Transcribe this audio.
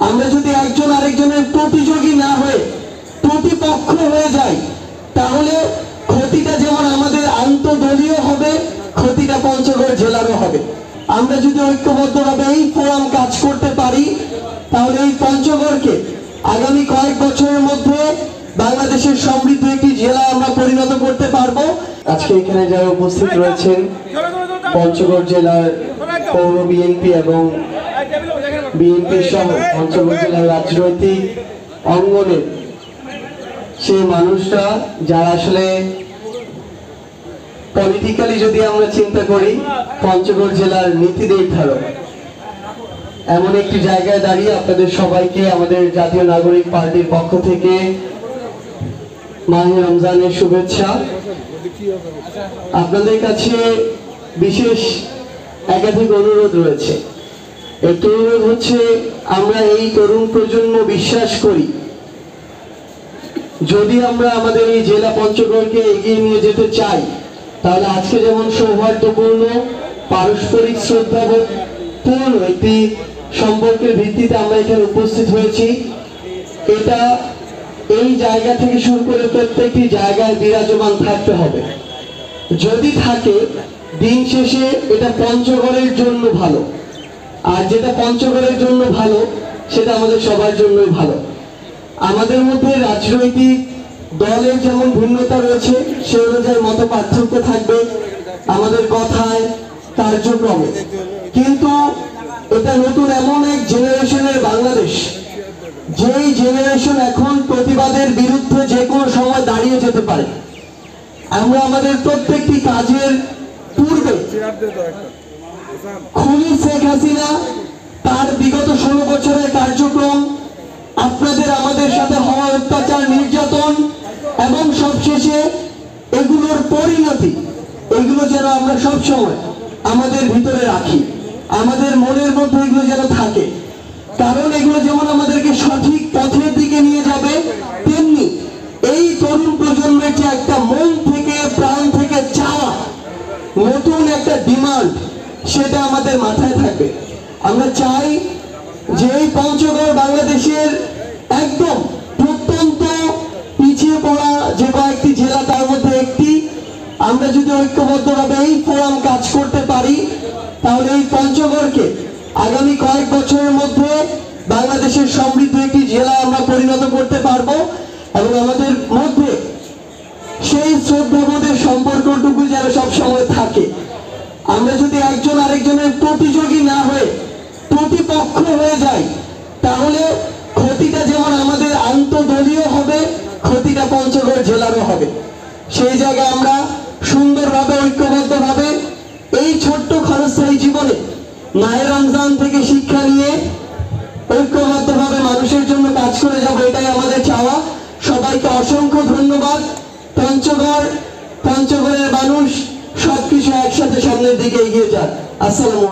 আমরা যদি একজন আরেকজনের প্রতিযোগী না হয়ে প্রতিপক্ষ হয়ে যাই, তাহলে ক্ষতিটা যেমন আমাদের আন্তঃদলীয় হবে, ক্ষতিটা পঞ্চগড় জেলারও হবে। আমরা যদি ঐক্যবদ্ধভাবে এই ফোরাম কাজ করতে পারি, তাহলে এই পঞ্চগড়কে আগামী কয়েক বছরের মধ্যে বাংলাদেশের সমৃদ্ধ একটি জেলায় আমরা পরিণত করতে পারবো। আজকে এখানে যারা উপস্থিত রয়েছেন পঞ্চগড় জেলার পৌর বিএনপি এবং বিএনপি সহ পঞ্চগড় জেলার রাজনৈতিক অঙ্গনের সেই মানুষরা যারা আসলে পলিটিক্যালি যদি আমরা চিন্তা করি পঞ্চগড় জেলার নীতি নির্ধারক, এমন একটি জায়গায় দাঁড়িয়ে আপনাদের সবাইকে আমাদের জাতীয় নাগরিক পার্টির পক্ষ থেকে মাহে রমজানের শুভেচ্ছা। আপনাদের কাছে বিশেষ একাধিক অনুরোধ রয়েছে। একটি অনুরোধ হচ্ছে, আমরা এই তরুণ প্রজন্ম বিশ্বাস করি যদি আমরা আমাদের এই জেলা পঞ্চগড়কে এগিয়ে নিয়ে যেতে চাই, তাহলে আজকে যেমন সৌহার্দ্যপূর্ণ পারস্পরিক শ্রদ্ধাপূর্ণ একটি সম্পর্কের ভিত্তিতে আমরা এখানে উপস্থিত হয়েছি, এটা এই জায়গা থেকে শুরু করে প্রত্যেকটি জায়গায় বিরাজমান থাকতে হবে। যদি থাকে, দিন শেষে এটা পঞ্চগড়ের জন্য ভালো, আর যেটা পঞ্চগড়ের জন্য ভালো সেটা আমাদের সবার জন্যই ভালো। আমাদের মধ্যে রাজনৈতিক দলের যেমন ভিন্নতা রয়েছে, সে অনুযায়ী মত পার্থক্য থাকবে আমাদের কথায়, কার্যক্রমে, কিন্তু এটা নতুন এমন এক জেনারেশনের বাংলাদেশ, যেই জেনারেশন এখন প্রতিবাদের বিরুদ্ধে যে কোনো সময় দাঁড়িয়ে যেতে পারে। আমরা আমাদের প্রত্যেকটি কাজের পূর্বে খুনি শেখ হাসিনা তার বিগত 16 বছরের কার্যক্রম, আপনাদের আমাদের সাথে হওয়া অত্যাচার, নির্যাতন এবং সবশেষে এগুলোর পরিণতি, এগুলো যেন আমরা সব সময় আমাদের ভিতরে রাখি, আমাদের মনের মধ্যে এগুলো যেন থাকে। কারণ এগুলো যেমন আমাদেরকে সঠিক পথের দিকে নিয়ে যাবে, তেমনি এই তরুণ প্রজন্মের যে একটা মন থেকে প্রাণ থেকে চাওয়া নতুন একটা ডিমান্ড, সেটা আমাদের মাথায় থাকবে। আমরা চাই যে এই পঞ্চগড় বাংলাদেশের একদম প্রত্যন্ত পিছিয়ে পড়া যে কয়েকটি জেলা, তার মধ্যে একটি। আমরা যদি ঐক্যবদ্ধভাবে এই ফোরাম কাজ করতে পারি, তাহলে এই পঞ্চগড়কে আগামী কয়েক বছরের মধ্যে বাংলাদেশের সমৃদ্ধ একটি জেলায় আমরা পরিণত করতে পারবো, এবং আমাদের মধ্যে সেই শ্রদ্ধাবোধের সম্পর্কটুকু যেন সবসময় থাকে। আমরা যদি একজন আরেকজনের প্রতিযোগী না হয়ে প্রতিপক্ষ হয়ে যাই, তাহলে ক্ষতিটা যেমন আমাদের আন্তঃদলীয় হবে, ক্ষতিটা পঞ্চগড় জেলারও হবে। সেই জায়গায় আমরা সুন্দরভাবে ঐক্যবদ্ধভাবে এই ছোট্ট ক্ষণস্থায়ী জীবনে মাহে রমজান থেকে শিক্ষা নিয়ে ঐক্যবদ্ধভাবে মানুষের জন্য কাজ করে যাবো, এটাই আমাদের চাওয়া। সবাইকে অসংখ্য ধন্যবাদ। পঞ্চগড়ের মানুষ সবকিছু একসাথে সামনের দিকে এগিয়ে যাক। আসসালামু আলাইকুম।